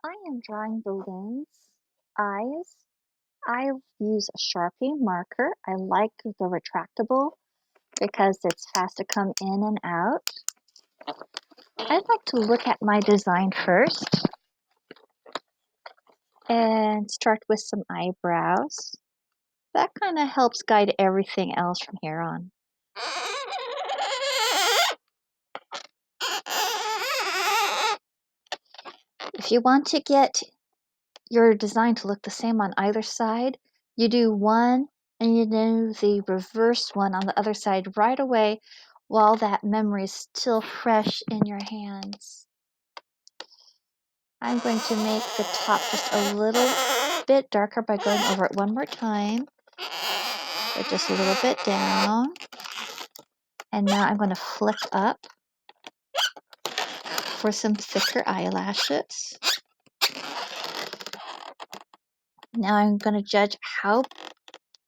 I am drawing balloons, eyes. I use a Sharpie marker. I like the retractable because it's fast to come in and out. I'd like to look at my design first and start with some eyebrows. That kind of helps guide everything else from here on. If you want to get your design to look the same on either side, you do one and you do the reverse one on the other side right away while that memory is still fresh in your hands. I'm going to make the top just a little bit darker by going over it one more time. But just a little bit down. And now I'm going to flip up for some thicker eyelashes. Now I'm going to judge how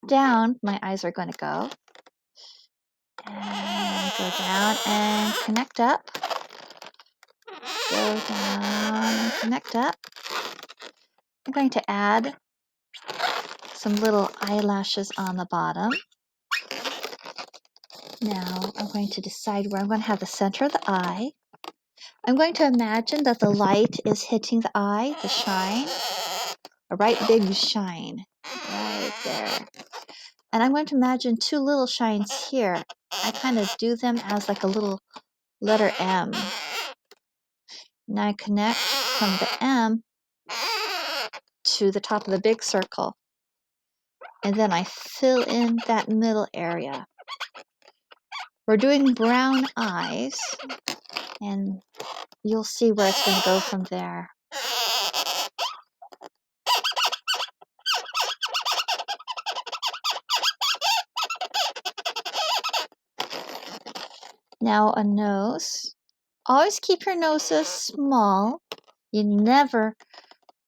down my eyes are going to go. And go down and connect up. Go down and connect up. I'm going to add some little eyelashes on the bottom. Now I'm going to decide where I'm going to have the center of the eye. I'm going to imagine that the light is hitting the eye, the shine, a right big shine right there. And I'm going to imagine two little shines here. I kind of do them as like a little letter M. Now I connect from the M to the top of the big circle. And then I fill in that middle area. We're doing brown eyes, and you'll see where it's going to go from there. Now a nose. Always keep your noses small. You never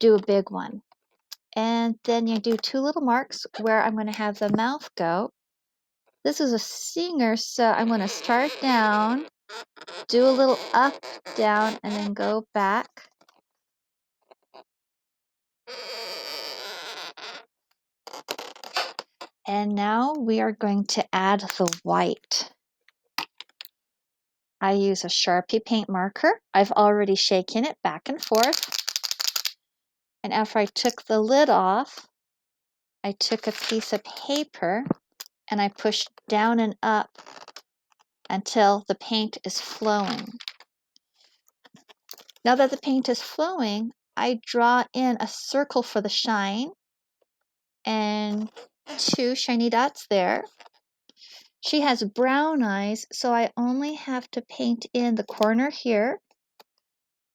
do a big one. And then you do two little marks where I'm going to have the mouth go. This is a singer, so I'm going to start down, do a little up, down, and then go back. And now we are going to add the white. I use a Sharpie paint marker. I've already shaken it back and forth. And after I took the lid off, I took a piece of paper and I pushed down and up until the paint is flowing. Now that the paint is flowing, I draw in a circle for the shine and two shiny dots there. She has brown eyes, so I only have to paint in the corner here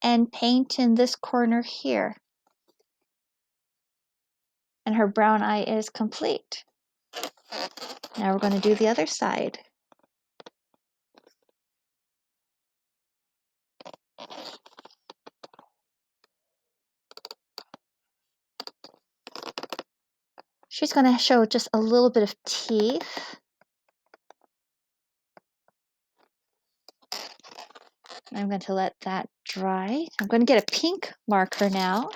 and paint in this corner here. And her brown eye is complete. Now we're going to do the other side. She's going to show just a little bit of teeth. I'm going to let that dry. I'm going to get a pink marker now.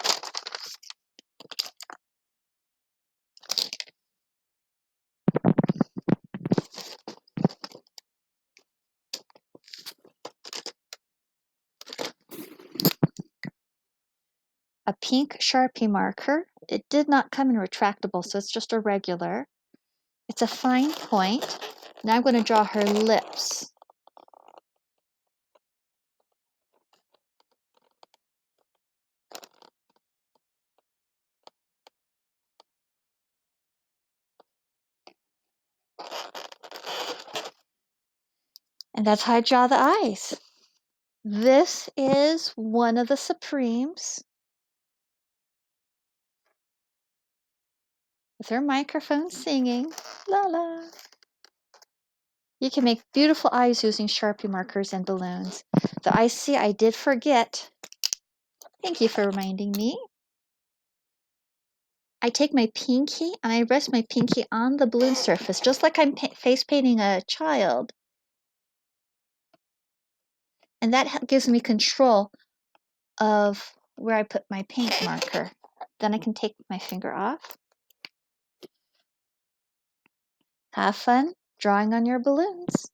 A pink Sharpie marker. It did not come in retractable, so it's just a regular. It's a fine point. Now I'm going to draw her lips. And that's how I draw the eyes. This is one of the Supremes with her microphone singing, la la. You can make beautiful eyes using Sharpie markers and balloons. The I see I did forget. Thank you for reminding me. I take my pinky and I rest my pinky on the balloon surface, just like I'm face painting a child. And that gives me control of where I put my paint marker. Then I can take my finger off. Have fun drawing on your balloons.